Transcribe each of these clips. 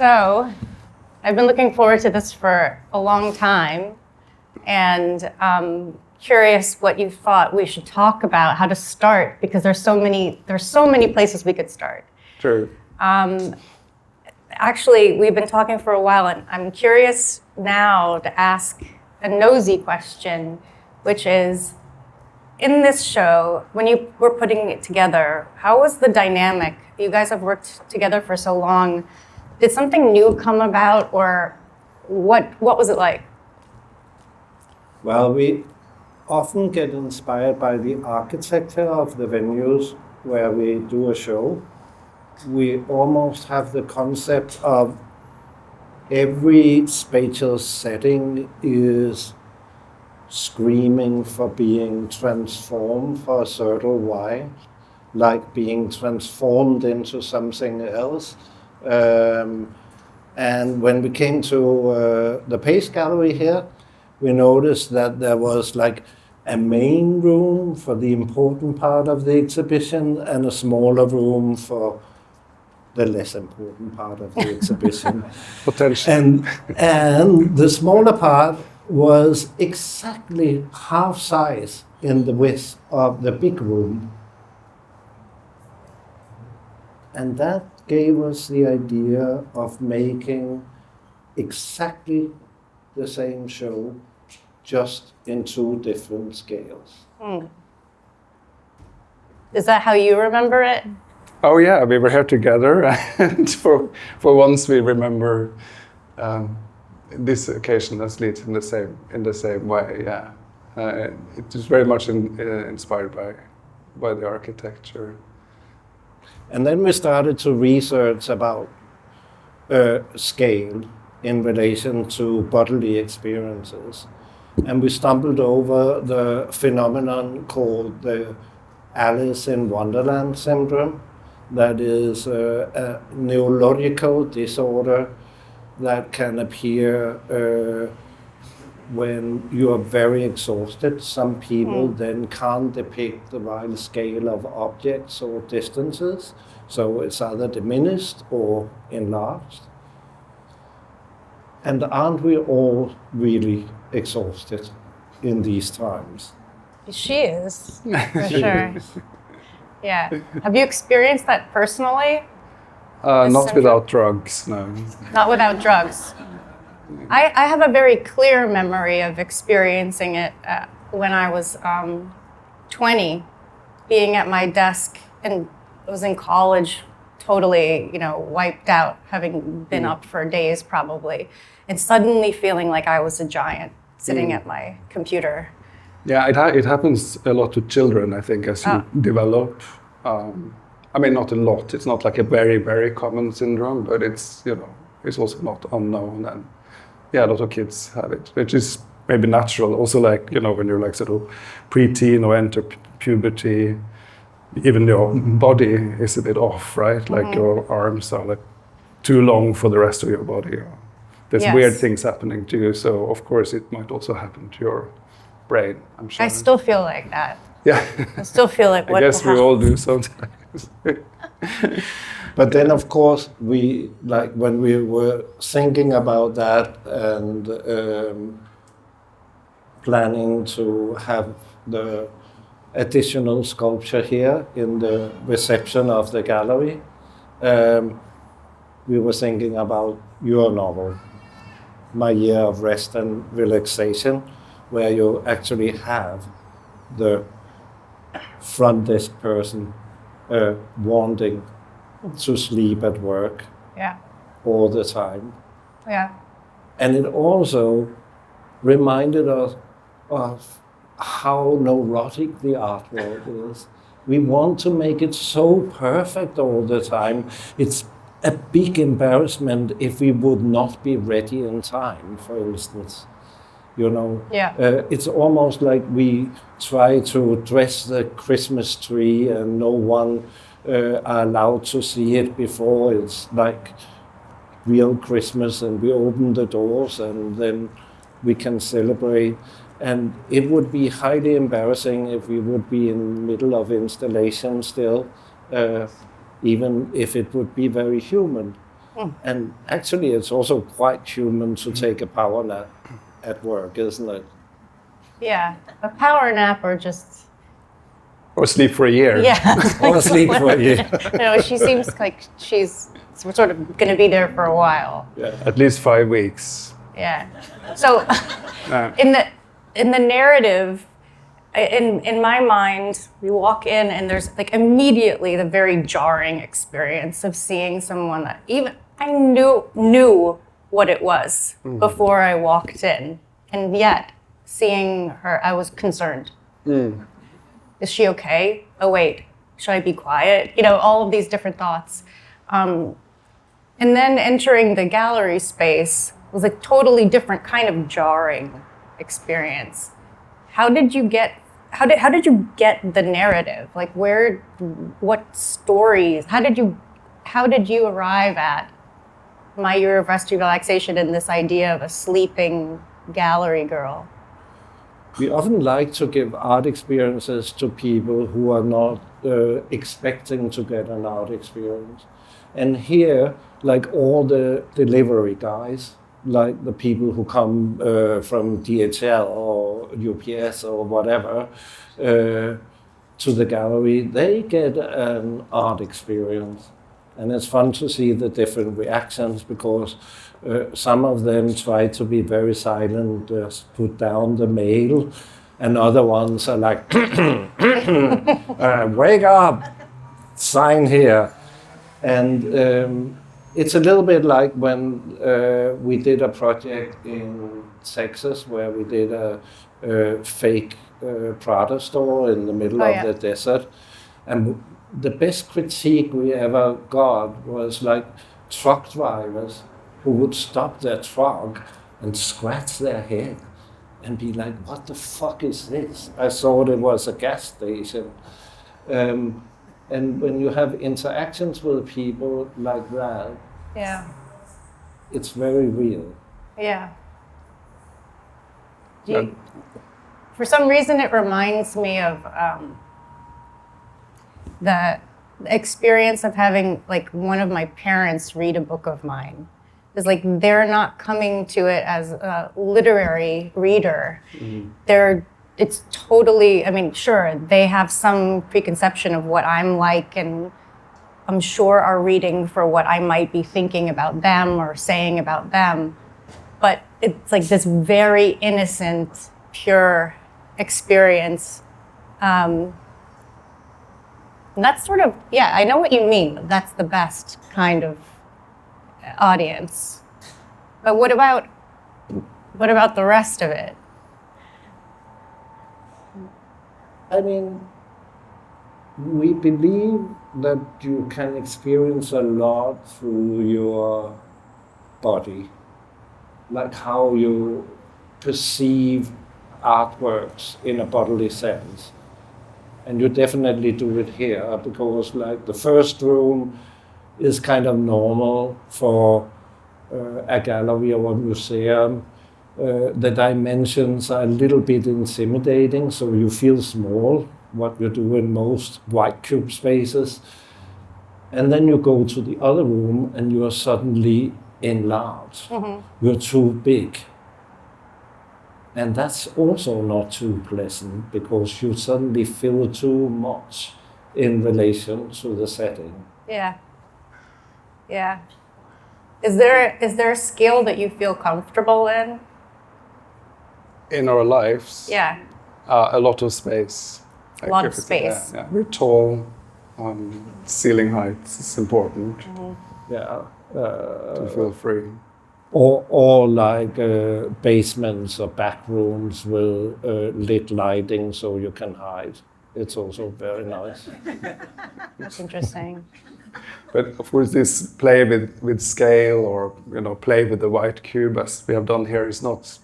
So, I've been looking forward to this for a long time, and curious what you thought we should talk about, how to start, because there's so many places we could start. True. Actually, we've been talking for a while, and I'm curious now to ask a nosy question, which is, in this show, when you were putting it together, how was the dynamic? You guys have worked together for so long. Did something new come about, or what was it like? Well, we often get inspired by the architecture of the venues where we do a show. We almost have the concept of every spatial setting is screaming for being transformed for a certain why, like being transformed into something else. And when we came to the Pace Gallery here, we noticed that there was like a main room for the important part of the exhibition and a smaller room for the less important part of the exhibition. Potential. And the smaller part was exactly half size in the width of the big room. And that gave us the idea of making exactly the same show, just in two different scales. Is that how you remember it? Oh yeah, we were here together, and for once we remember this occasion as leads in the same way. Yeah, it was very much inspired by the architecture. And then we started to research about scale in relation to bodily experiences, and we stumbled over the phenomenon called the Alice in Wonderland Syndrome. That is a neurological disorder that can appear when you are very exhausted. Some people then can't depict the right scale of objects or distances, so it's either diminished or enlarged. And aren't we all really exhausted in these times? She is, for sure. Yeah. Have you experienced that personally? Not without drugs, no. Not without drugs. I have a very clear memory of experiencing it when I was 20, being at my desk, and I was in college, totally, wiped out, having been up for days probably, and suddenly feeling like I was a giant sitting at my computer. Yeah, it happens a lot to children, I think, as you develop. I mean, not a lot. It's not like a very, very common syndrome, but it's also not unknown. And yeah, a lot of kids have it, which is maybe natural. Also, like, when you're like sort of preteen or enter puberty, even your body is a bit off, right? Like your arms are like too long for the rest of your body. There's weird things happening to you. So of course it might also happen to your brain, I'm sure. I still feel like that. Yeah. I still feel like what I guess we all do sometimes. But then, of course, when we were thinking about that and planning to have the additional sculpture here in the reception of the gallery, we were thinking about your novel, My Year of Rest and Relaxation, where you actually have the front desk person wanting to sleep at work all the time. Yeah. And it also reminded us of how neurotic the art world is. We want to make it so perfect all the time. It's a big embarrassment if we would not be ready in time, for instance. It's almost like we try to dress the Christmas tree and no one are allowed to see it before it's like real Christmas, and we open the doors and then we can celebrate. And it would be highly embarrassing if we would be in the middle of installation still, even if it would be very human. And actually, it's also quite human to take a power nap at work, isn't it? Yeah, a power nap or just Or sleep for a year. yeah. Or sleep for a year. She seems like she's sort of going to be there for a while. Yeah. At least 5 weeks. Yeah. So in the narrative, in my mind, we walk in and there's like immediately the very jarring experience of seeing someone that even I knew what it was before I walked in, and yet seeing her, I was concerned. Is she okay? Oh wait, should I be quiet? All of these different thoughts. And then entering the gallery space was a totally different kind of jarring experience. How did you get the narrative? Like what stories? How did you arrive at My Year of Rest Relaxation and this idea of a sleeping gallery girl? We often like to give art experiences to people who are not expecting to get an art experience. And here, like all the delivery guys, like the people who come from DHL or UPS or whatever to the gallery, they get an art experience. And it's fun to see the different reactions because some of them try to be very silent, just put down the mail, and other ones are like, wake up, sign here. And it's a little bit like when we did a project in Texas where we did a fake Prada store in the middle of the desert. And the best critique we ever got was like truck drivers who would stop their truck and scratch their head and be like, what the fuck is this? I thought it was a gas station. And when you have interactions with people like that, it's very real. Yeah. For some reason, it reminds me of the experience of having like one of my parents read a book of mine. It's like they're not coming to it as a literary reader. It's totally, sure, they have some preconception of what I'm like, and I'm sure are reading for what I might be thinking about them or saying about them. But it's like this very innocent, pure experience. And that's sort of, I know what you mean. That's the best kind of audience. But what about the rest of it? We believe that you can experience a lot through your body, like how you perceive artworks in a bodily sense. And you definitely do it here because like the first room is kind of normal for a gallery or a museum. The dimensions are a little bit intimidating, so you feel small, what you do in most white cube spaces. And then you go to the other room and you are suddenly enlarged. You're too big. And that's also not too pleasant because you suddenly feel too much in relation to the setting. Yeah. Is there a skill that you feel comfortable in? In our lives, a lot of space. A lot of space. Yeah. We're tall, ceiling height is important. To feel free. Or like basements or back rooms with lit lighting so you can hide. It's also very nice. That's interesting. But of course, this play with scale or play with the white cube, as we have done here, is not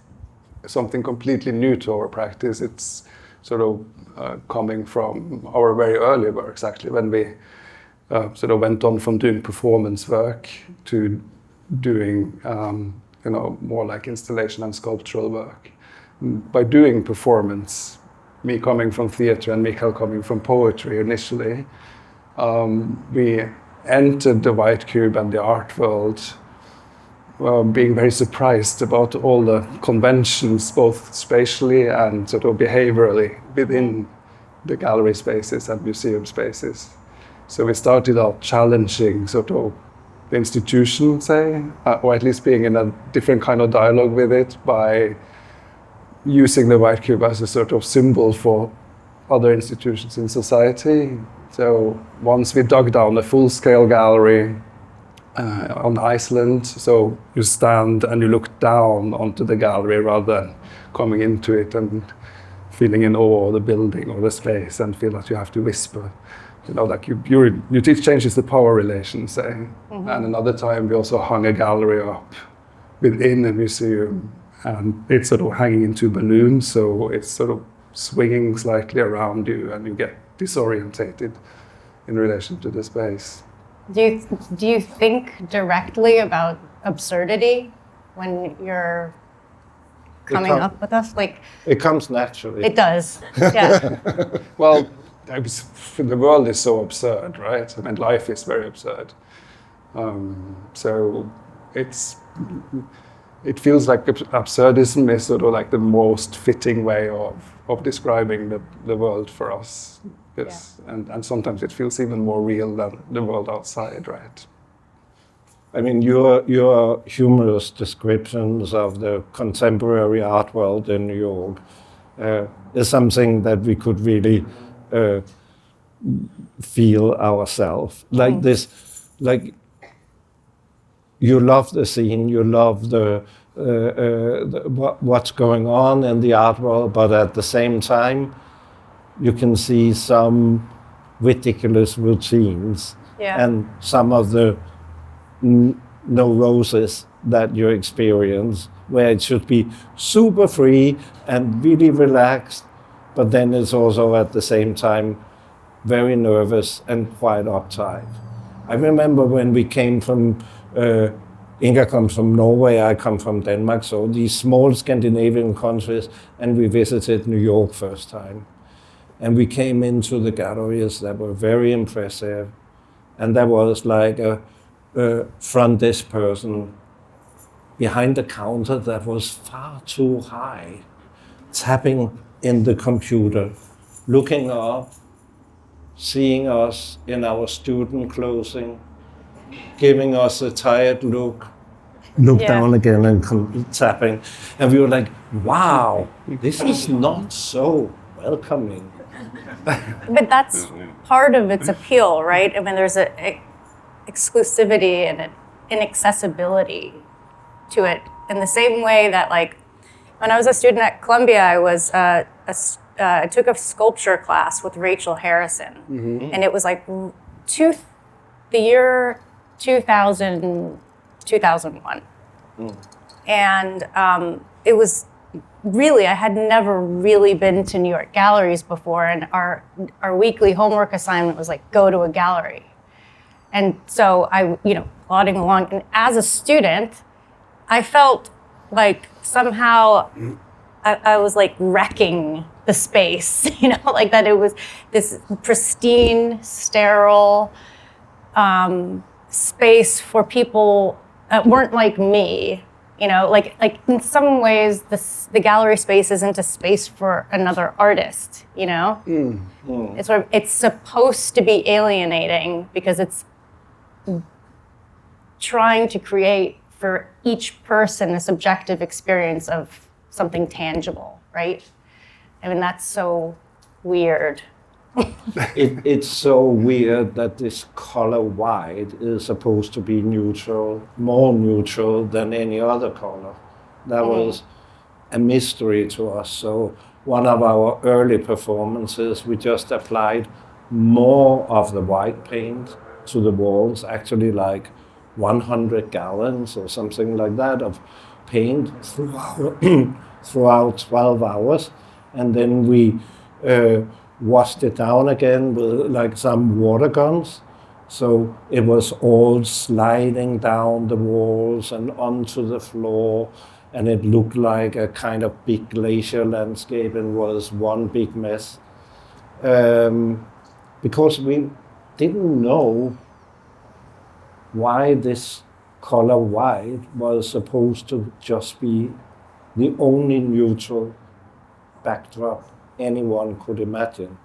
something completely new to our practice. It's sort of coming from our very early works, actually, when we sort of went on from doing performance work to doing more like installation and sculptural work. By doing performance, me coming from theater and Mikael coming from poetry initially, we entered the White Cube and the art world, being very surprised about all the conventions, both spatially and sort of behaviorally, within the gallery spaces and museum spaces. So we started out challenging sort of the institution, say, or at least being in a different kind of dialogue with it by using the White Cube as a sort of symbol for other institutions in society. So once we dug down a full-scale gallery on Iceland, so you stand and you look down onto the gallery rather than coming into it and feeling in awe of the building or the space and feel that you have to whisper. You know, like you teach changes the power relation, say. Mm-hmm. And another time we also hung a gallery up within a museum, and it's sort of hanging in two balloons, so it's sort of swinging slightly around you and you get disorientated in relation to the space. Do you think directly about absurdity when you're coming up with us? Like, it comes naturally. It does, yeah. Well, the world is so absurd, right? I mean, life is very absurd. So it feels like absurdism is sort of like the most fitting way of describing the world for us. Yes. Yeah. And sometimes it feels even more real than the world outside, right? I mean, your humorous descriptions of the contemporary art world in New York is something that we could really feel ourselves. Like this, like you love the scene, you love what's going on in the art world, but at the same time, you can see some ridiculous routines and some of the neuroses that you experience, where it should be super free and really relaxed, but then it's also at the same time very nervous and quite uptight. I remember when we came from, Inga comes from Norway, I come from Denmark, so these small Scandinavian countries, and we visited New York first time. And we came into the galleries that were very impressive, and there was like a front desk person behind the counter that was far too high, tapping in the computer, looking up, seeing us in our student clothing, giving us a tired look down again and tapping. And we were like, wow, this is not so welcoming. But that's part of its appeal, right? I mean, there's a exclusivity and an inaccessibility to it. In the same way that, like, when I was a student at Columbia, I took a sculpture class with Rachel Harrison, and it was like the year 2000, 2001. And it was really, I had never really been to New York galleries before, and our weekly homework assignment was like, go to a gallery. And so I, plodding along, and as a student, I felt like somehow I was like wrecking the space, like that it was this pristine, sterile space for people that weren't like me, like in some ways the gallery space isn't a space for another artist, It's supposed to be alienating because it's trying to create for each person a subjective experience of something tangible, right? I mean, that's so weird. It's so weird that this color white is supposed to be neutral, more neutral than any other color. That was a mystery to us. So one of our early performances, we just applied more of the white paint to the walls, actually like 100 gallons or something like that of paint throughout 12 hours. And then we washed it down again with like some water guns. So it was all sliding down the walls and onto the floor. And it looked like a kind of big glacier landscape and was one big mess. Because we didn't know why this color white was supposed to just be the only neutral backdrop anyone could imagine.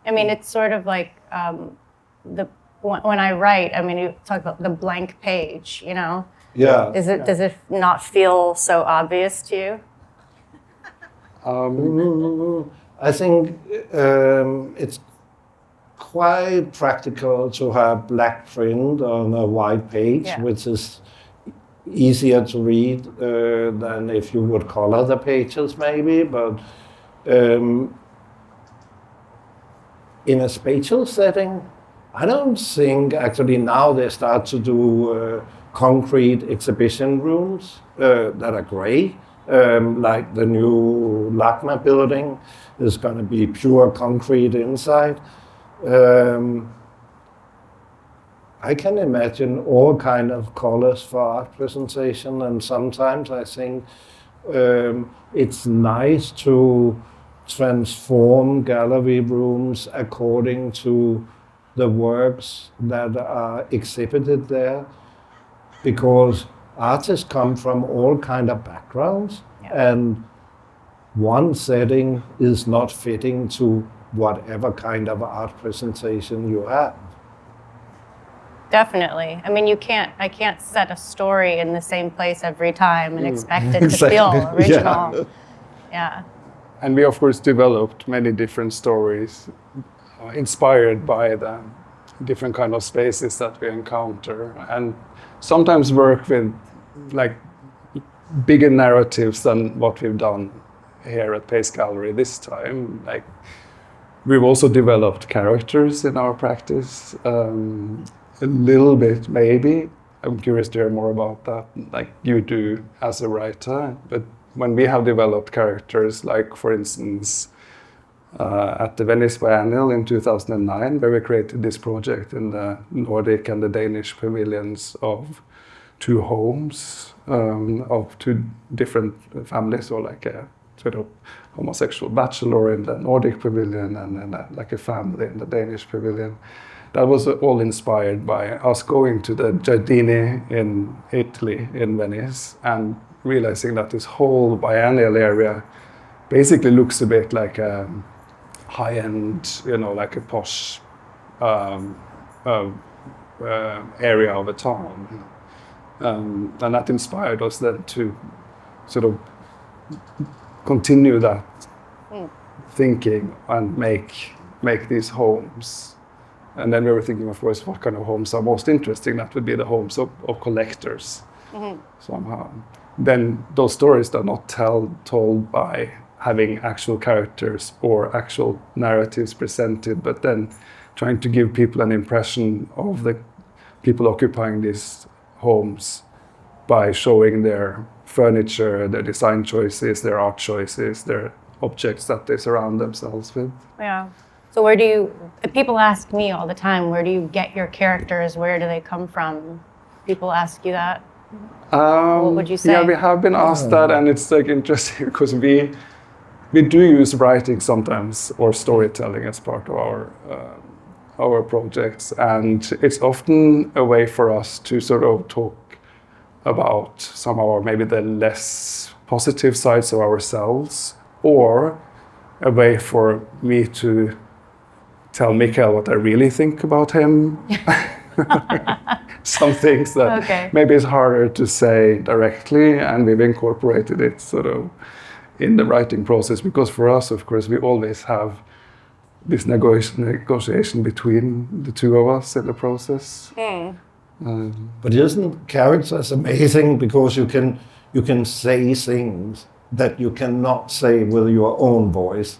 I mean, it's sort of like when I write, I mean, you talk about the blank page, you know? Yeah. Does it not feel so obvious to you? I think it's quite practical to have black print on a white page, Yeah. which is easier to read than if you would color the pages maybe, but in a spatial setting, I don't think actually now they start to do concrete exhibition rooms that are gray. Like the new Lapvona building is going to be pure concrete inside. I can imagine all kind of colors for art presentation, and sometimes I think it's nice to transform gallery rooms according to the works that are exhibited there, because artists come from all kind of backgrounds, and one setting is not fitting to whatever kind of art presentation you have. Definitely. I mean, I can't set a story in the same place every time and expect it to Exactly. feel original. Yeah. And we, of course, developed many different stories inspired by the different kind of spaces that we encounter, and sometimes work with like bigger narratives than what we've done here at Pace Gallery this time. Like, we've also developed characters in our practice, a little bit maybe. I'm curious to hear more about that, like you do as a writer. But when we have developed characters, like for instance, at the Venice Biennial in 2009, where we created this project in the Nordic and the Danish pavilions of two homes of two different families, or like a sort of homosexual bachelor in the Nordic pavilion and then like a family in the Danish pavilion. That was all inspired by us going to the Giardini in Italy, in Venice, and realizing that this whole biennial area basically looks a bit like a high-end, you know, like a posh area of a town. And that inspired us then to sort of continue that thinking and make these homes. And then we were thinking, of course, what kind of homes are most interesting? That would be the homes of collectors, somehow. Then those stories are not told by having actual characters or actual narratives presented, but then trying to give people an impression of the people occupying these homes by showing their furniture, their design choices, their art choices, their objects that they surround themselves with. Yeah. So people ask me all the time, where do you get your characters? Where do they come from? People ask you that? What would you say? Yeah, we have been asked that, and it's like interesting because we do use writing sometimes, or storytelling as part of our projects, and it's often a way for us to sort of talk about some of our maybe the less positive sides of ourselves, or a way for me to tell Mikael what I really think about him. Some things that maybe it's harder to say directly, and we've incorporated it sort of in the writing process, because for us, of course, we always have this negotiation between the two of us in the process. But isn't characters amazing, because you can say things that you cannot say with your own voice?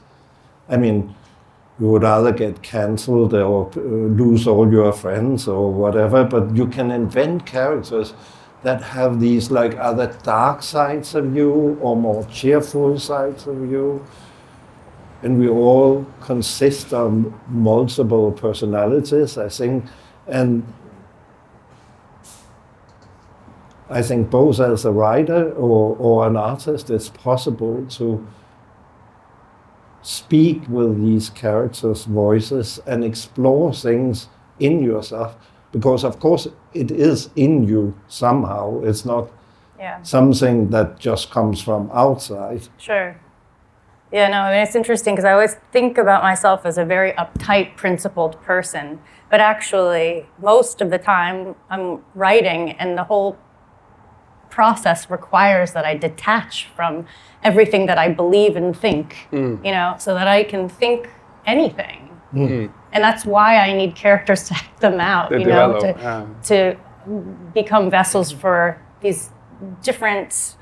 I mean, you would either get cancelled or lose all your friends or whatever, but you can invent characters that have these like other dark sides of you or more cheerful sides of you. And we all consist of multiple personalities, I think. And I think both as a writer or an artist, it's possible to speak with these characters' voices and explore things in yourself, because of course it is in you somehow. It's not something that just comes from outside. Sure. Yeah, no, I mean, it's interesting because I always think about myself as a very uptight, principled person. But actually, most of the time, I'm writing, and the whole process requires that I detach from everything that I believe and think, so that I can think anything. And that's why I need characters to act them out, to become vessels for these different,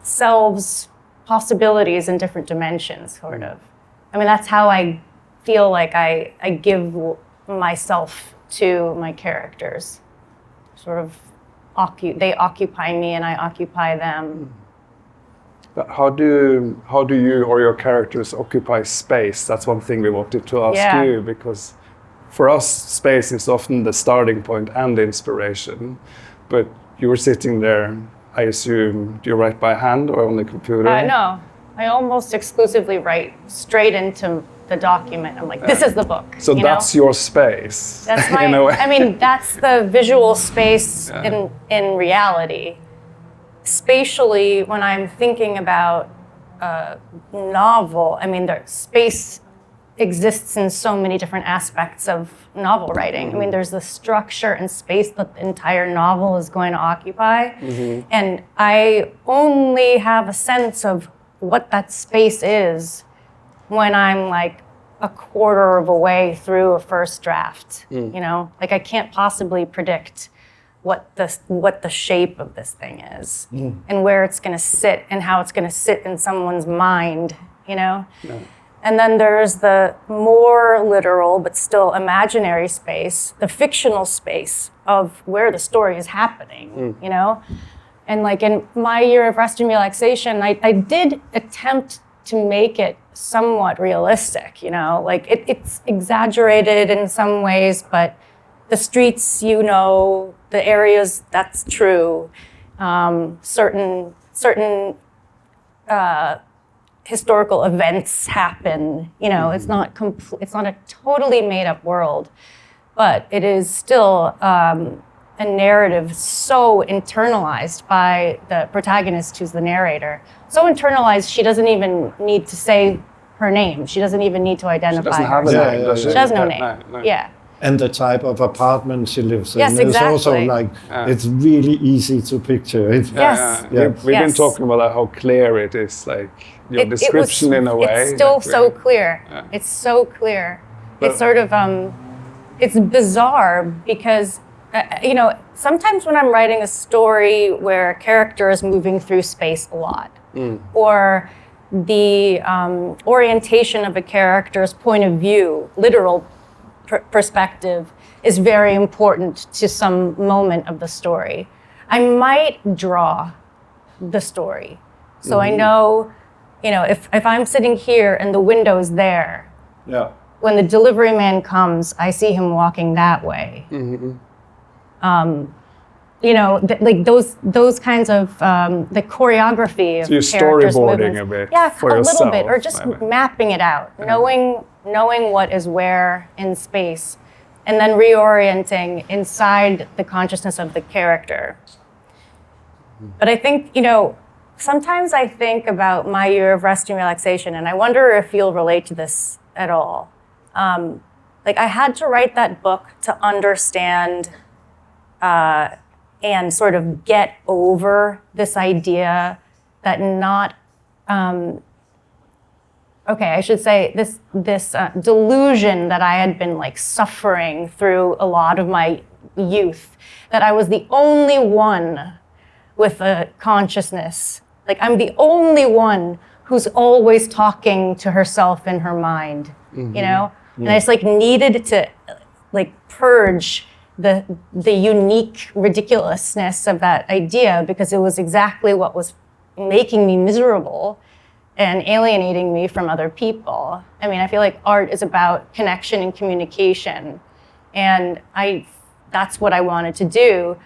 selves, possibilities in different dimensions, sort of. I mean, that's how I feel like I give myself to my characters. Sort of, they occupy me and I occupy them. But how do you or your characters occupy space? That's one thing we wanted to ask you, because for us, space is often the starting point and the inspiration. But you were sitting there, I assume, do you write by hand or on the computer? No, I almost exclusively write straight into the document. I'm like, this is the book. So that's your space. That's my, I mean, that's the visual space in reality. Spatially, when I'm thinking about a novel, I mean, the space exists in so many different aspects of novel writing. I mean, there's the structure and space that the entire novel is going to occupy. And I only have a sense of what that space is when I'm like a quarter of a way through a first draft, Like I can't possibly predict what the shape of this thing is and where it's going to sit and how it's going to sit in someone's mind, And then there's the more literal but still imaginary space, the fictional space of where the story is happening, And like in my year of rest and relaxation, I did attempt to make it somewhat realistic, Like it's exaggerated in some ways, but the streets, the areas, that's true. Certain historical events happen. It's not it's not a totally made-up world, but it is still a narrative so internalized by the protagonist, who's the narrator. So internalized, she doesn't even need to say her name. She doesn't even need to identify herself. She doesn't have a name, does she? She has no name. No. Yeah. And the type of apartment she lives in Yes, is also exactly. like, it's really easy to picture it. Yes. We've been talking about how clear it is, like your description in a way. It's still so clear. It's so clear. It's sort of, it's bizarre because, sometimes when I'm writing a story where a character is moving through space a lot, or the orientation of a character's point of view, literal perspective, is very important to some moment of the story, I might draw the story. So I know, if I'm sitting here and the window's there, when the delivery man comes, I see him walking that way. Like those kinds of the choreography of so you're characters' storyboarding movements. a bit, for a little bit, or yourself, just maybe. mapping it out, knowing what is where in space, and then reorienting inside the consciousness of the character. But I think, sometimes I think about my year of rest and relaxation, and I wonder if you'll relate to this at all. Like I had to write that book to understand and sort of get over this idea that I should say this delusion that I had been like suffering through a lot of my youth, that I was the only one with a consciousness. Like I'm the only one who's always talking to herself in her mind, And I just like needed to like purge the unique ridiculousness of that idea, because it was exactly what was making me miserable and alienating me from other people. I mean, I feel like art is about connection and communication, and that's what I wanted to do.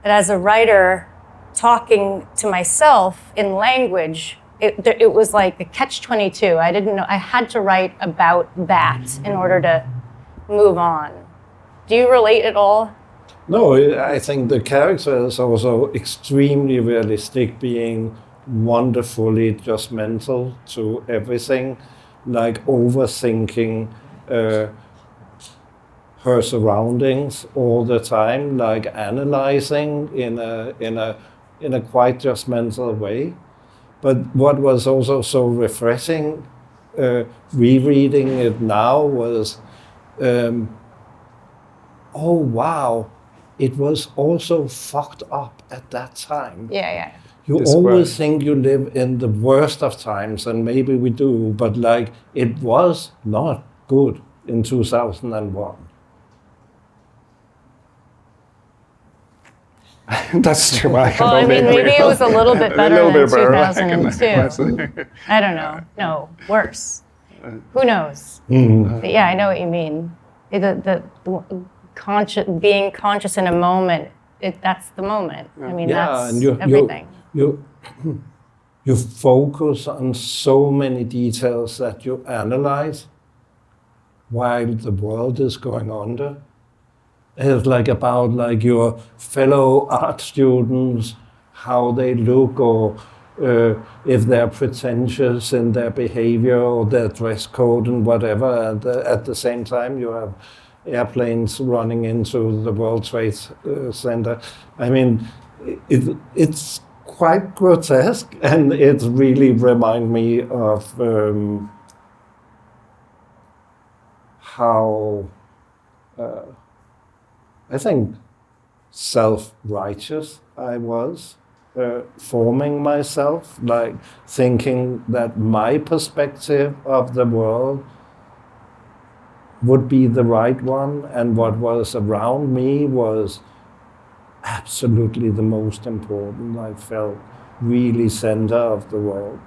But as a writer, talking to myself in language it was like a catch-22. I didn't know, I had to write about that in order to move on. Do you relate at all? No, I think the character is also extremely realistic, being wonderfully judgmental to everything, like overthinking her surroundings all the time, like analyzing in a quite judgmental way. But what was also so refreshing, rereading it now, was, oh wow, it was also fucked up at that time. Yeah. You always think you live in the worst of times, and maybe we do, but like it was not good in 2001. That's true. I Well, I mean, maybe it was a little bit better than 2002. I don't know. No, worse. Who knows? But yeah, I know what you mean. Being conscious in a moment, that's the moment. I mean, that's and everything. You focus on so many details that you analyze while the world is going under. It's like about like your fellow art students, how they look, or if they're pretentious in their behavior or their dress code and whatever. And at the same time, you have airplanes running into the World Trade Center. I mean, it's quite grotesque, and it really reminds me of how I think self-righteous I was, forming myself, like thinking that my perspective of the world would be the right one, and what was around me was absolutely the most important. I felt really center of the world,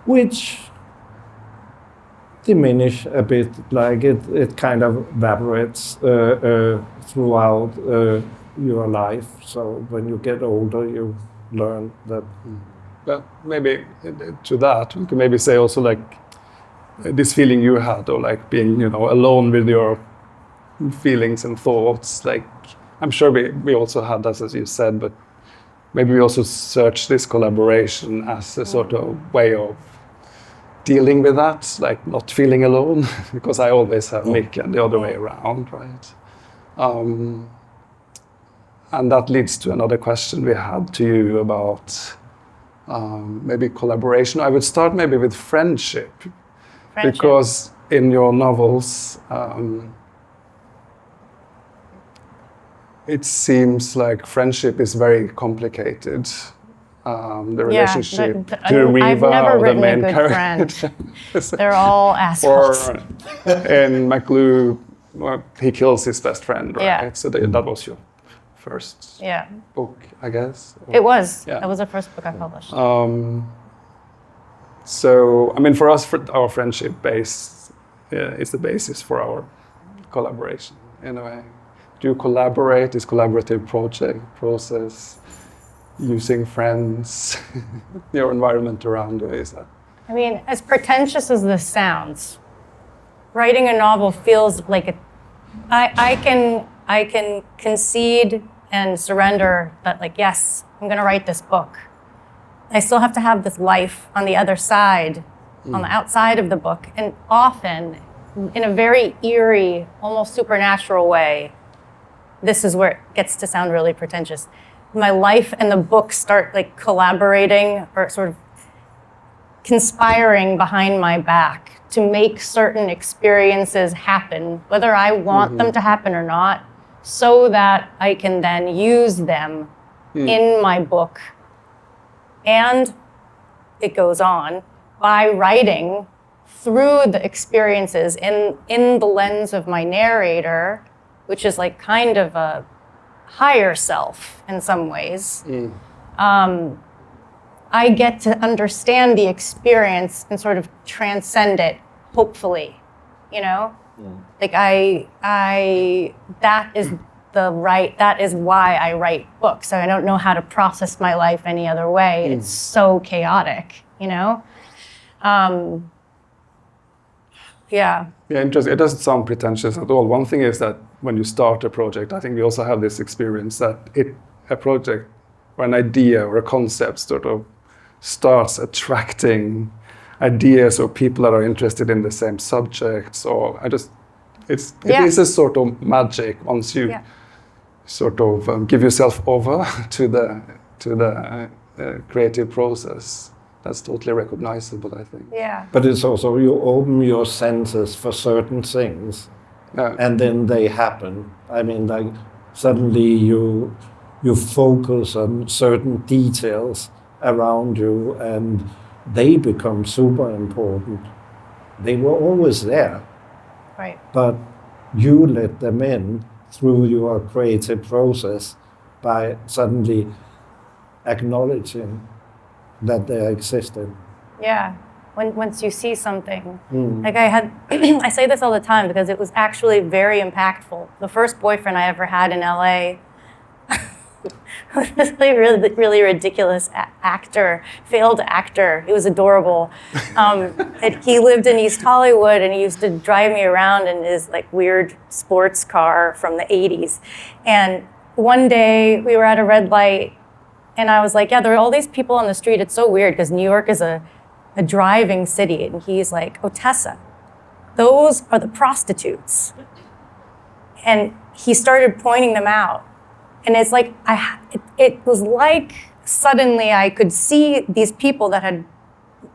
which diminish a bit, like it kind of evaporates throughout your life. So when you get older, you learn that. Well, maybe to that, we can maybe say also like this feeling you had, or like being, alone with your feelings and thoughts. Like, I'm sure we also had that, as you said, but maybe we also search this collaboration as a sort of way of dealing with that, like not feeling alone, because I always have Mick and the other way around, right? And that leads to another question we had to you about maybe collaboration. I would start maybe with friendship. Because in your novels, it seems like friendship is very complicated. The relationship to Riva, I've never or the main written a good character. They're all assholes. Or in McLuhan, he kills his best friend, right? Yeah. So that was your first book, I guess? It was. Yeah. That was the first book I published. So, I mean, for us, our friendship base is the basis for our collaboration, in a way. Do you collaborate? Is collaborative process, using friends, your environment around you, is that? I mean, as pretentious as this sounds, writing a novel feels like I can concede and surrender that, like, yes, I'm going to write this book. I still have to have this life on the other side, on the outside of the book, and often, in a very eerie, almost supernatural way, this is where it gets to sound really pretentious. My life and the book start like collaborating or sort of conspiring behind my back to make certain experiences happen, whether I want them to happen or not, so that I can then use them in my book. And it goes on by writing through the experiences in the lens of my narrator, which is like kind of a higher self in some ways. I get to understand the experience and sort of transcend it, hopefully, Like that is why I write books. So I don't know how to process my life any other way. It's so chaotic. you know? Yeah. Yeah, interesting. It doesn't sound pretentious at all. One thing is that when you start a project, I think we also have this experience that a project or an idea or a concept sort of starts attracting ideas or people that are interested in the same subjects. Or it is a sort of magic once you sort of give yourself over to the creative process. That's totally recognizable, I think. Yeah. But it's also you open your senses for certain things, and then they happen. I mean, like suddenly you focus on certain details around you, and they become super important. They were always there, Right. but you let them in through your creative process by suddenly acknowledging that they existed. Yeah. Once you see something, like I say this all the time because it was actually very impactful. The first boyfriend I ever had in LA was this really ridiculous failed actor. He was adorable. He lived in East Hollywood, and he used to drive me around in his like weird sports car from the 80s. And one day we were at a red light, and I was like, yeah, there are all these people on the street. It's so weird because New York is a driving city. And he's like, Ottessa, those are the prostitutes. And he started pointing them out. And it's like, it was like suddenly I could see these people that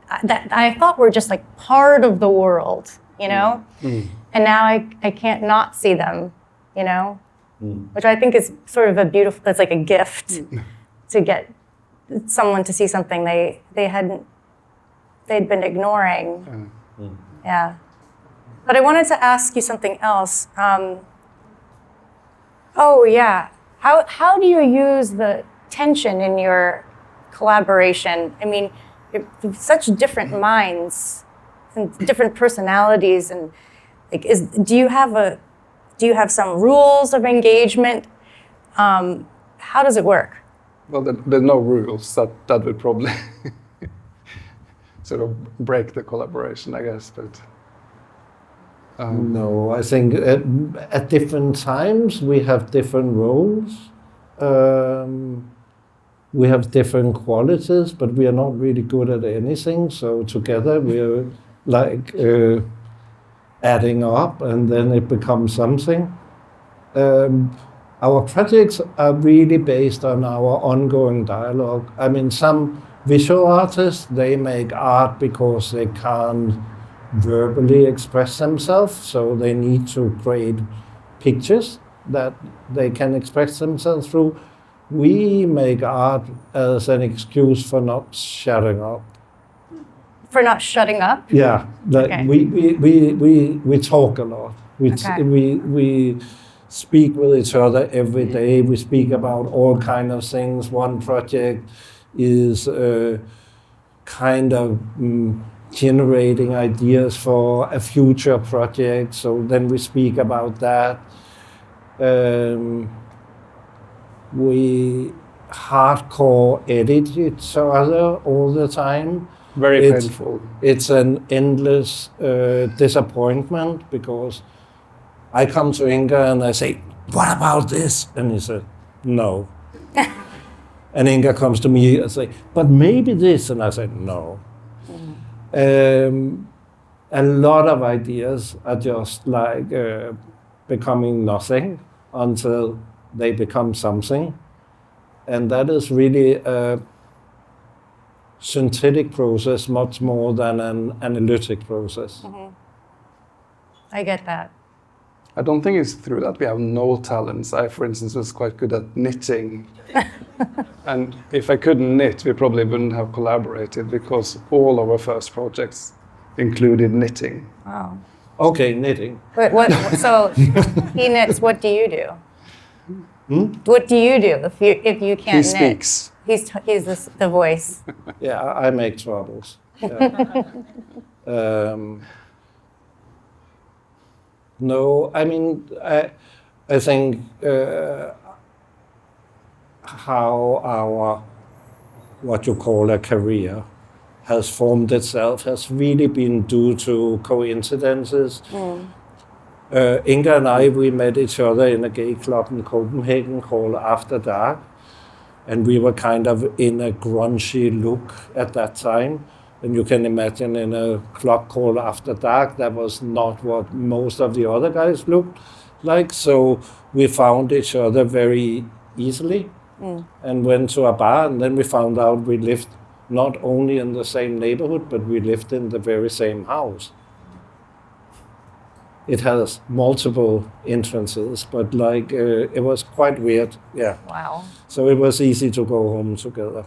I thought were just like part of the world, you know? And now I can't not see them, you know? Which I think is sort of that's like a gift. To get someone to see something they'd been ignoring. Yeah. But I wanted to ask you something else. How do you use the tension in your collaboration? I mean, you're such different minds and different personalities, and like, do you have some rules of engagement? How does it work? Well, there's no rules. That would probably sort of break the collaboration, I guess. But no, I think at different times we have different roles. We have different qualities, but we are not really good at anything. So together we are like adding up, and then it becomes something. Our projects are really based on our ongoing dialogue. I mean, some visual artists, they make art because they can't verbally express themselves, so they need to create pictures that they can express themselves through. We make art as an excuse for not shutting up. For not shutting up? Yeah, Okay. we talk a lot. We speak with each other every day. We speak about all kind of things. One project is kind of generating ideas for a future project. So then we speak about that. We hardcore edit each other all the time. very painful. It's an endless disappointment because I come to Inga and I say, what about this? And he said, no. And Inga comes to me and say, but maybe this. And I said, no. A lot of ideas are just like becoming nothing until they become something. And that is really a synthetic process much more than an analytic process. Mm-hmm. I get that. I don't think it's through that we have no talents. I, for instance, was quite good at knitting. And if I couldn't knit, we probably wouldn't have collaborated because all our first projects included knitting. Wow. Okay, knitting. So he knits. What do you do? What do you do if you can't knit? He speaks. He's the voice. Yeah, I make troubles. Yeah. No, I mean, I think how our, what you call a career, has formed itself has really been due to coincidences. Inga and I, we met each other in a gay club in Copenhagen called After Dark, and we were kind of in a grungy look at that time. And you can imagine in a club called After Dark, that was not what most of the other guys looked like. So we found each other very easily and went to a bar, and then we found out we lived not only in the same neighborhood, but we lived in the very same house. It has multiple entrances, but like it was quite weird, yeah. Wow. So it was easy to go home together.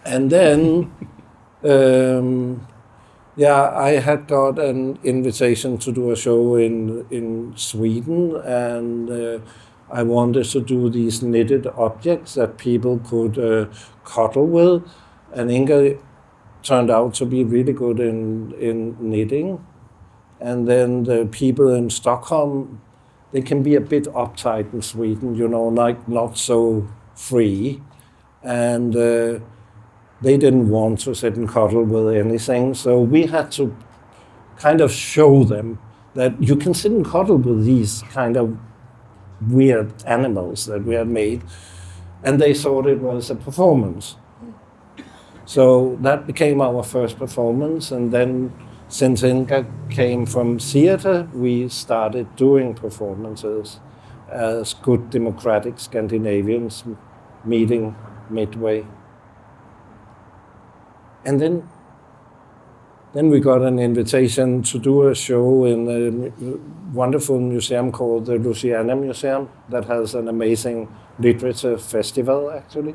And then, I had got an invitation to do a show in Sweden, and I wanted to do these knitted objects that people could cuddle with. And Inga turned out to be really good in knitting. And then the people in Stockholm, they can be a bit uptight in Sweden, you know, like not so free. And they didn't want to sit and cuddle with anything. So we had to kind of show them that you can sit and cuddle with these kind of weird animals that we had made. And they thought it was a performance. So that became our first performance. And then since Inga came from theater, we started doing performances as good democratic Scandinavians meeting midway. And then we got an invitation to do a show in a wonderful museum called the Louisiana Museum that has an amazing literature festival, actually.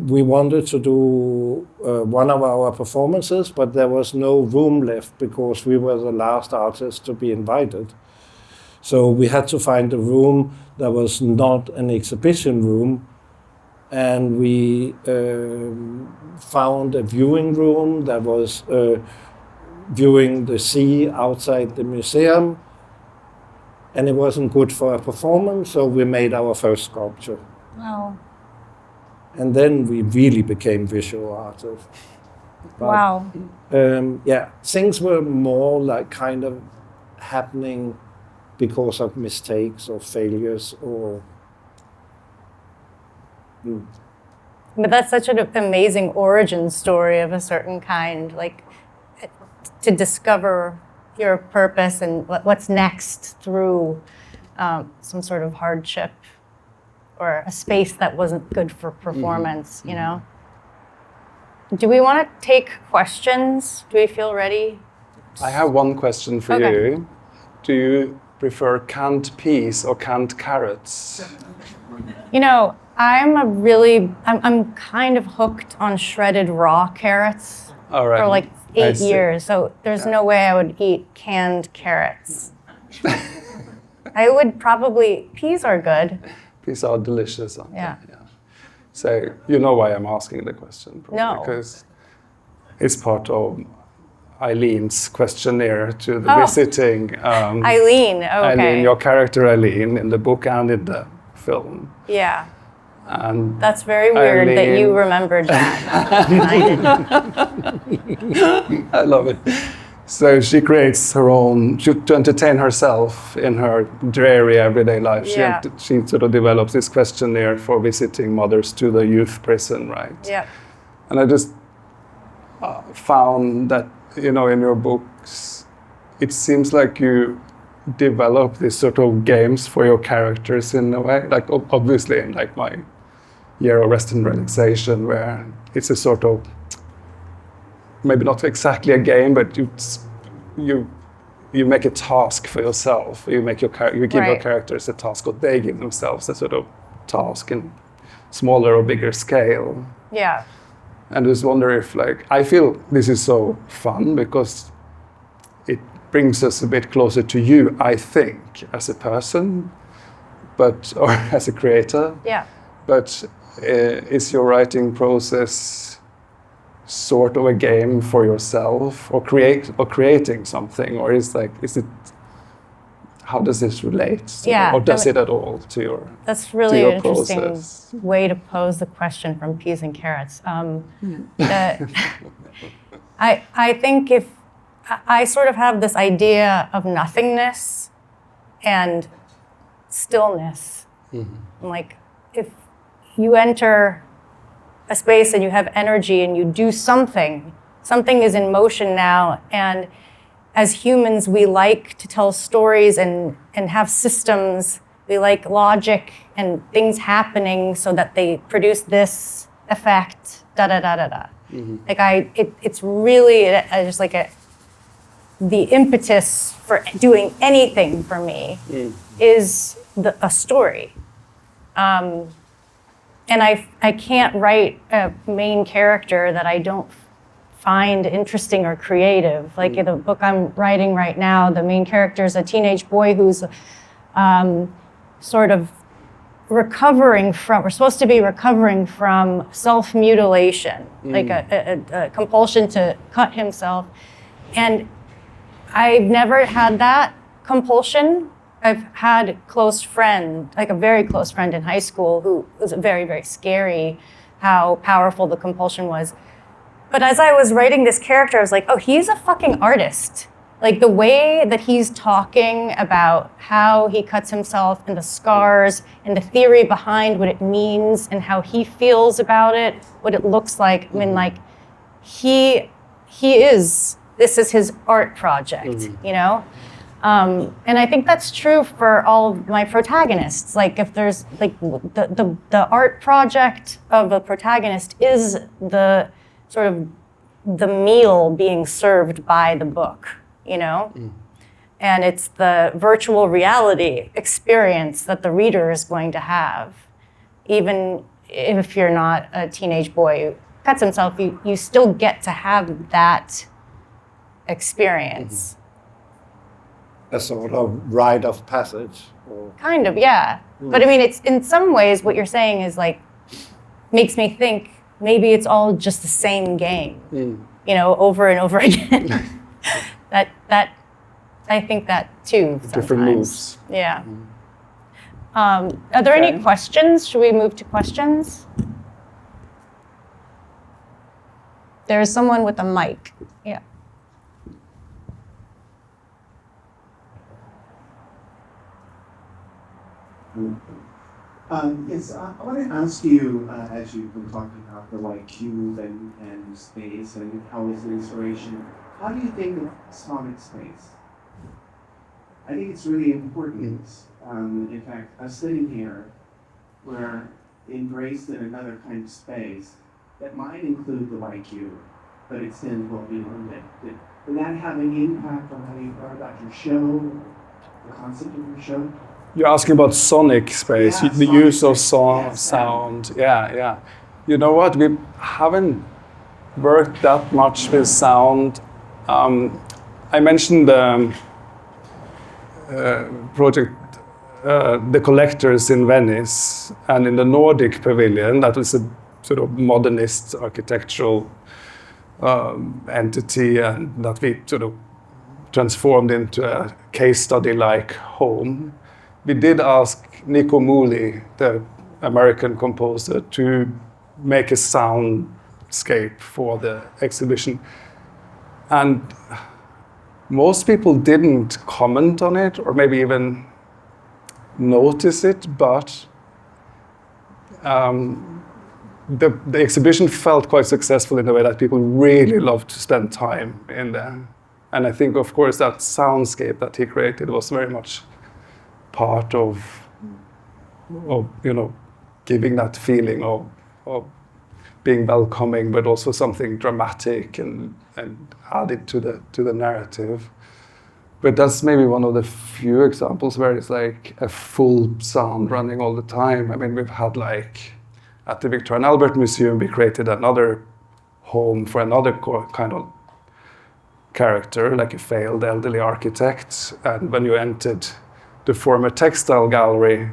We wanted to do one of our performances, but there was no room left because we were the last artists to be invited. So we had to find a room that was not an exhibition room, and we found a viewing room that was viewing the sea outside the museum, and it wasn't good for a performance, so we made our first sculpture. Wow. And then we really became visual artists. But, Wow. Things were more like kind of happening because of mistakes or failures or... But that's such an amazing origin story of a certain kind, like to discover your purpose and what's next through some sort of hardship or a space that wasn't good for performance, you know? Do we want to take questions? Do we feel ready? I have one question for you. Do you prefer canned peas or canned carrots? You know, I'm kind of hooked on shredded raw carrots for like 8 years. So there's no way I would eat canned carrots. I would probably, peas are good. Peas are delicious, aren't Yeah. they? Yeah. So you know why I'm asking the question, probably. No. Because it's part of Eileen's questionnaire to the visiting. Eileen, okay. Eileen, your character Eileen in the book and in the film. Yeah. And that's very weird that you Eileen- remembered that. I didn't. I love it. So she creates her own, to entertain herself in her dreary everyday life. Yeah. She sort of develops this questionnaire for visiting mothers to the youth prison, right? Yeah. And I just found that, you know, in your books, it seems like you develop these sort of games for your characters in a way. Like obviously in like my year of rest and relaxation, where it's a sort of, maybe not exactly a game, but you make a task for yourself. You give your characters a task, or they give themselves a sort of task in smaller or bigger scale. Yeah. And I just wonder if, like, I feel this is so fun because it brings us a bit closer to you, I think, as a person, or as a creator. Yeah. But is your writing process sort of a game for yourself, or creating something, or is it? how does this relate? Yeah, or does it at all to your That's really your an interesting process? way to pose the question from peas and carrots. I think if I sort of have this idea of nothingness and stillness. Like if you enter a space and you have energy and you do something is in motion now. And as humans, we like to tell stories and have systems. We like logic and things happening so that they produce this effect, da-da-da-da-da. Like it's really just like the impetus for doing anything for me is a story. And I can't write a main character that I don't find interesting or creative. Like in the book I'm writing right now, the main character is a teenage boy who's sort of supposed to be recovering from self-mutilation, like a compulsion to cut himself. And I've never had that compulsion. I've had a close friend, like a very close friend in high school who was very, very scary how powerful the compulsion was. But as I was writing this character, I was like, oh, he's a fucking artist. Like the way that he's talking about how he cuts himself and the scars and the theory behind what it means and how he feels about it, what it looks like. I mean, like this is his art project, you know? And I think that's true for all of my protagonists. Like if there's like the art project of a protagonist is the sort of the meal being served by the book, you know? And it's the virtual reality experience that the reader is going to have. Even if you're not a teenage boy who cuts himself, you still get to have that experience. A sort of rite of passage. Kind of, yeah. But I mean, it's in some ways what you're saying is like, makes me think maybe it's all just the same game, you know, over and over again. that I think that too sometimes. Different moves. Yeah. Are there any questions? Should we move to questions? There is someone with a mic. Yeah. Yes, I want to ask you, as you've been talking about the white cube and space and how is the inspiration, how do you think of sonic space? I think it's really important. In fact, us sitting here, we're embraced in another kind of space that might include the white cube, but extends well beyond it. Did that have any impact on how you thought about your show, the concept of your show? You're asking about sonic space, Yeah, the sonic use of space. sound. Yeah. You know what? We haven't worked that much with sound. I mentioned the project, The Collectors in Venice, and in the Nordic Pavilion, that was a sort of modernist architectural entity, and that we sort of transformed into a case study-like home. We did ask Nico Muhly, the American composer, to make a soundscape for the exhibition. And most people didn't comment on it or maybe even notice it, but the exhibition felt quite successful in the way that people really loved to spend time in there. And I think, of course, that soundscape that he created was very much part of you know, giving that feeling of being welcoming, but also something dramatic and added to the narrative. But that's maybe one of the few examples where it's like a full sound running all the time. I mean, we've had like at the Victor and Albert Museum, we created another home for another kind of character, like a failed elderly architect. And when you entered the former textile gallery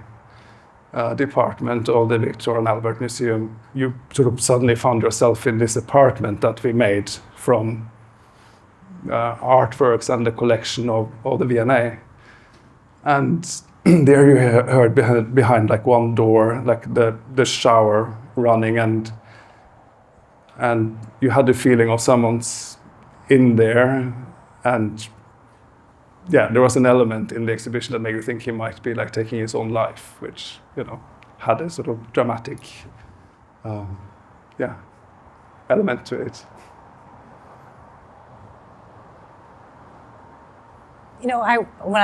department of the Victor and Albert Museum, you sort of suddenly found yourself in this apartment that we made from artworks and the collection of the V&A. And there you heard behind like one door, like the shower running, and you had the feeling of someone's in there, and yeah, there was an element in the exhibition that made you think he might be like taking his own life, which, you know, had a sort of dramatic, element to it. You know, when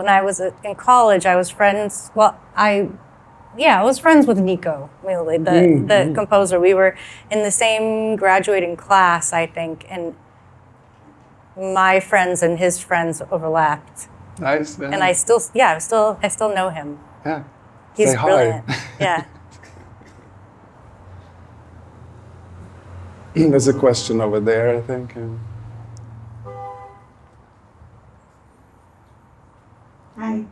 I was in college, I was friends. Well, I was friends with Nico, really, the composer. We were in the same graduating class, I think, and my friends and his friends overlapped. Nice, man. And I still know him. Yeah. He's Say hi. brilliant. Yeah. There's a question over there, I think. Hi.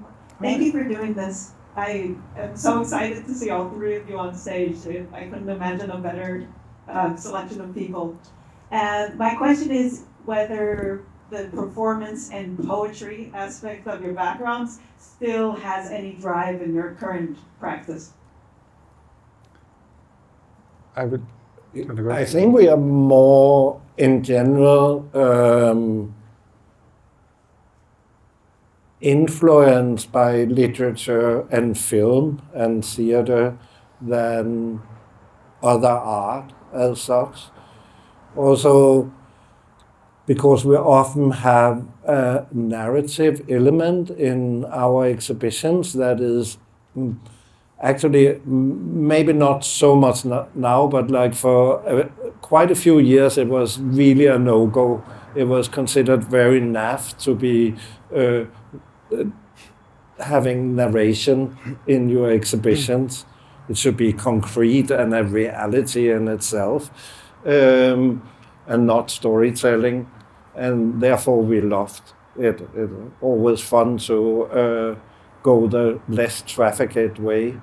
Thank you for doing this. I am so excited to see all three of you on stage. I couldn't imagine a better selection of people. And my question is whether the performance and poetry aspect of your backgrounds still has any drive in your current practice. I think we are more, in general, influenced by literature and film and theater than other art as such. Also, because we often have a narrative element in our exhibitions that is actually maybe not so much now, but like for quite a few years it was really a no-go. It was considered very naff to be having narration in your exhibitions. It should be concrete and a reality in itself, and not storytelling. And therefore we loved it. It was always fun to go the less trafficked way.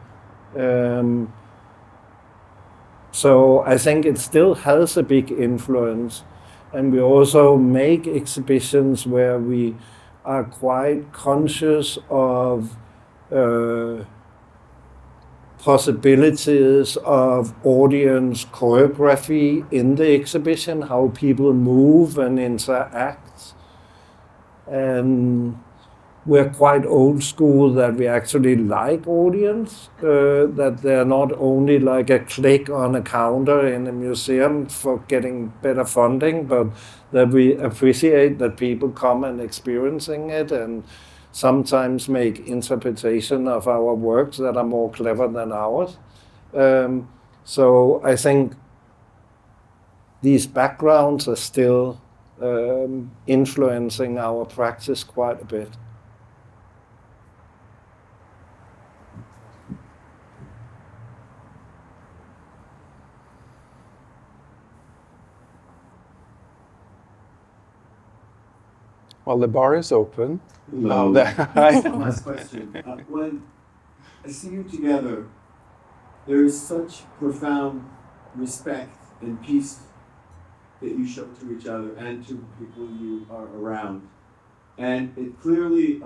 So I think it still has a big influence. And we also make exhibitions where we are quite conscious of possibilities of audience choreography in the exhibition, how people move and interact. And we're quite old school that we actually like audience, that they're not only like a click on a counter in a museum for getting better funding, but that we appreciate that people come and experiencing it and sometimes make interpretation of our works that are more clever than ours. So I think these backgrounds are still influencing our practice quite a bit. Well, the bar is open. Hello. Last question. When I see you together, there is such profound respect and peace that you show to each other and to people you are around. And it clearly,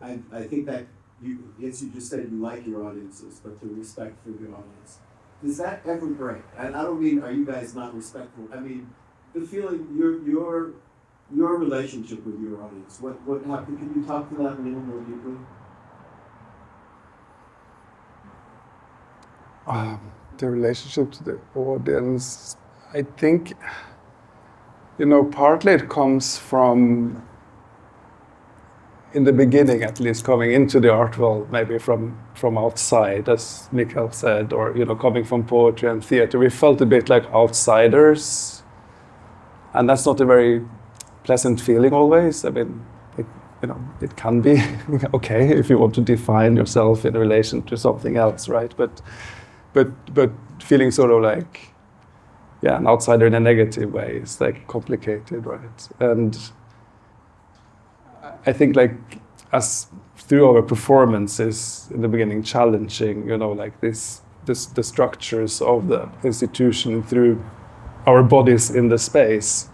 I think that yes, you just said you like your audiences, but the respect for the audience. Does that ever break? And I don't mean, are you guys not respectful? I mean, the feeling, your relationship with your audience. What happened? Can you talk to that a little more deeply? The relationship to the audience, I think, partly it comes from, in the beginning at least, coming into the art world, maybe from outside, as Mikael said, or, coming from poetry and theater. We felt a bit like outsiders, and that's not a very pleasant feeling always. I mean, it can be okay if you want to define yourself in relation to something else, right? But feeling sort of like, an outsider in a negative way is like complicated, right? And I think like as through our performances in the beginning challenging, like the structures of the institution through our bodies in the space,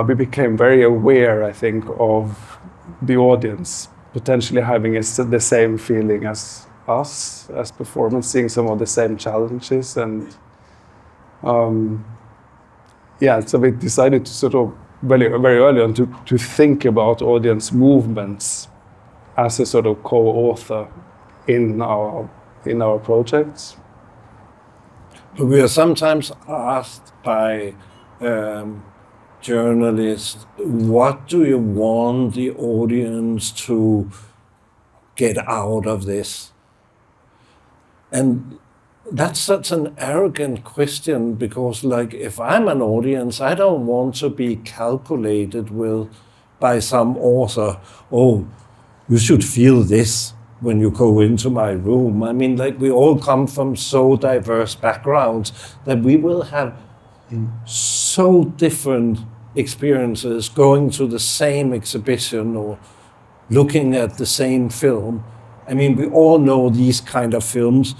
we became very aware, I think, of the audience potentially having the same feeling as us as performers, seeing some of the same challenges. And so we decided to sort of very early on to think about audience movements as a sort of co-author in our projects. We are sometimes asked by journalists, what do you want the audience to get out of this? And that's such an arrogant question, because like, if I'm an audience, I don't want to be calculated with by some author. Oh, you should feel this when you go into my room. I mean, like, we all come from so diverse backgrounds that we will have so different experiences going to the same exhibition or looking at the same film. I mean, we all know these kind of films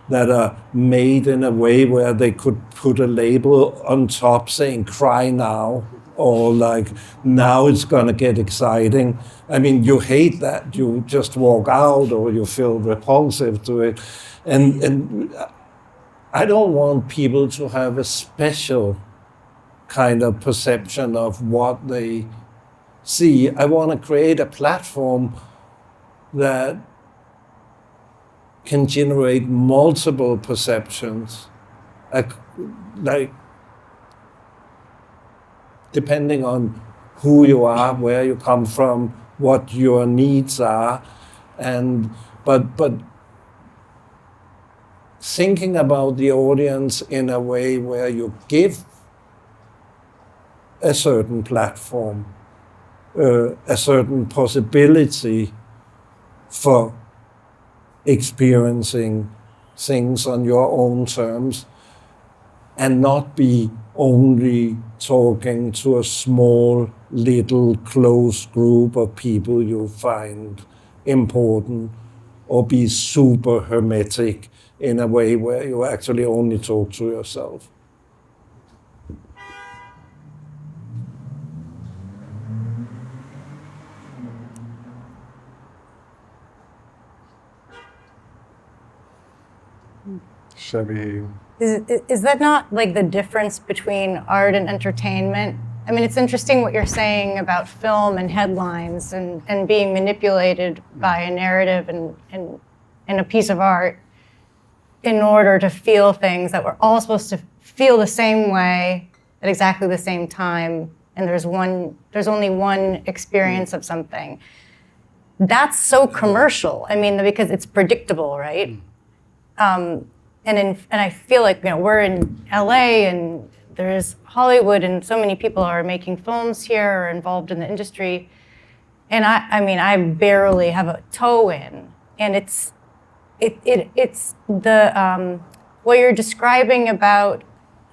that are made in a way where they could put a label on top saying "cry now," or like, "now it's gonna get exciting." I mean, you hate that. You just walk out, or you feel repulsive to it. And I don't want people to have a special kind of perception of what they see. I want to create a platform that can generate multiple perceptions, like depending on who you are, where you come from, what your needs are, but thinking about the audience in a way where you give a certain platform, a certain possibility for experiencing things on your own terms, and not be only talking to a small, little, close group of people you find important, or be super hermetic in a way where you actually only talk to yourself. Is that not like the difference between art and entertainment? I mean, it's interesting what you're saying about film and headlines and being manipulated by a narrative and a piece of art in order to feel things that we're all supposed to feel the same way at exactly the same time, and there's only one experience of something. That's so commercial. I mean, because it's predictable, right? And I feel like, we're in LA and there's Hollywood and so many people are making films here or involved in the industry. And I barely have a toe in. And it's the what you're describing about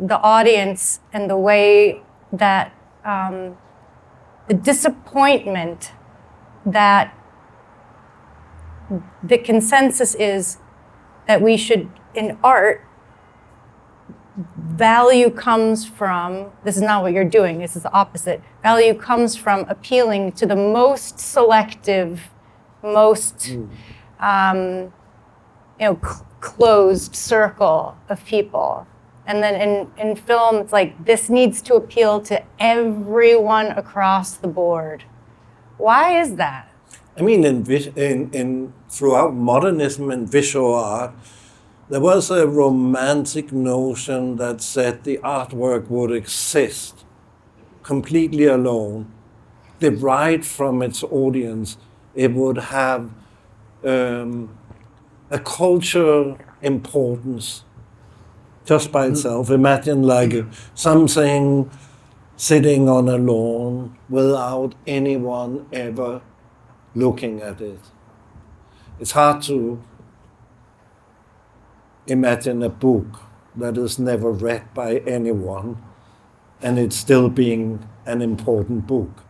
the audience and the way that the disappointment that the consensus is that we should, in art, value comes from, this is not what you're doing, this is the opposite. Value comes from appealing to the most selective, most closed circle of people. And then in film, it's like, this needs to appeal to everyone across the board. Why is that? I mean, throughout modernism and visual art, there was a romantic notion that said the artwork would exist completely alone, derived from its audience. It would have a cultural importance just by itself. Imagine like something sitting on a lawn without anyone ever looking at it. It's hard to imagine a book that is never read by anyone and it's still being an important book.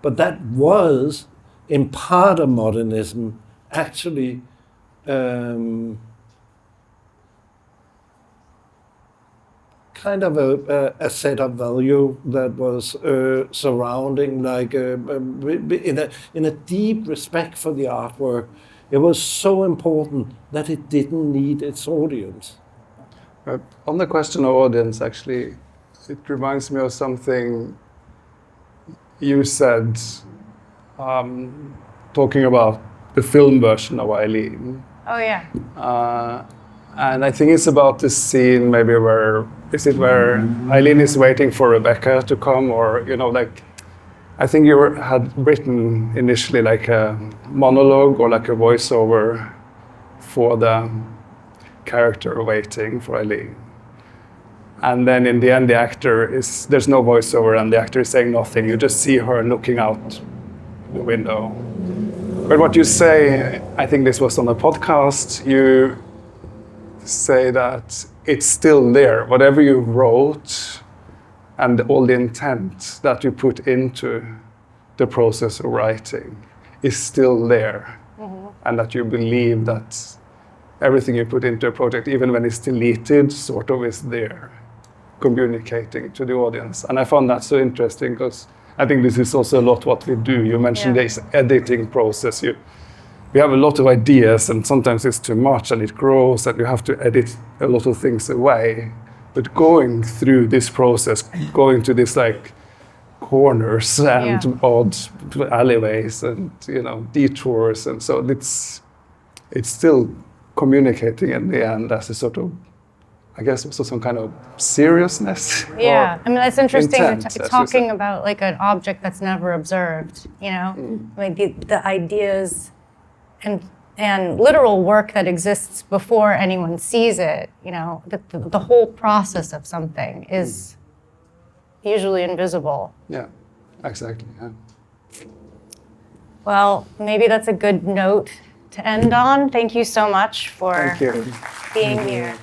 But that was, in part of modernism, actually kind of a set of value that was surrounding, like in a deep respect for the artwork. It was so important that it didn't need its audience. On the question of audience, actually, it reminds me of something you said, talking about the film version of Eileen. Oh yeah. And I think it's about this scene maybe where Eileen is waiting for Rebecca to come, or, you know, like, I think you had written initially like a monologue or like a voiceover for the character waiting for Eileen. And then in the end, there's no voiceover and the actor is saying nothing. You just see her looking out the window. But what you say, I think this was on a podcast, you say that it's still there. Whatever you wrote and all the intent that you put into the process of writing is still there. Mm-hmm. And that you believe that everything you put into a project, even when it's deleted, sort of is there, communicating to the audience. And I found that so interesting because I think this is also a lot what we do. You mentioned this editing process. We have a lot of ideas and sometimes it's too much and it grows and you have to edit a lot of things away. But going through this process, going to this like corners and odd alleyways and, you know, detours, and so it's still communicating in the end as a sort of, I guess, also some kind of seriousness. Yeah, I mean, that's interesting. Intent, Talking about like an object that's never observed, you know, like the ideas and literal work that exists before anyone sees it, you know, the whole process of something is usually invisible. Yeah, exactly. Yeah. Well, maybe that's a good note to end on. Thank you so much for being here.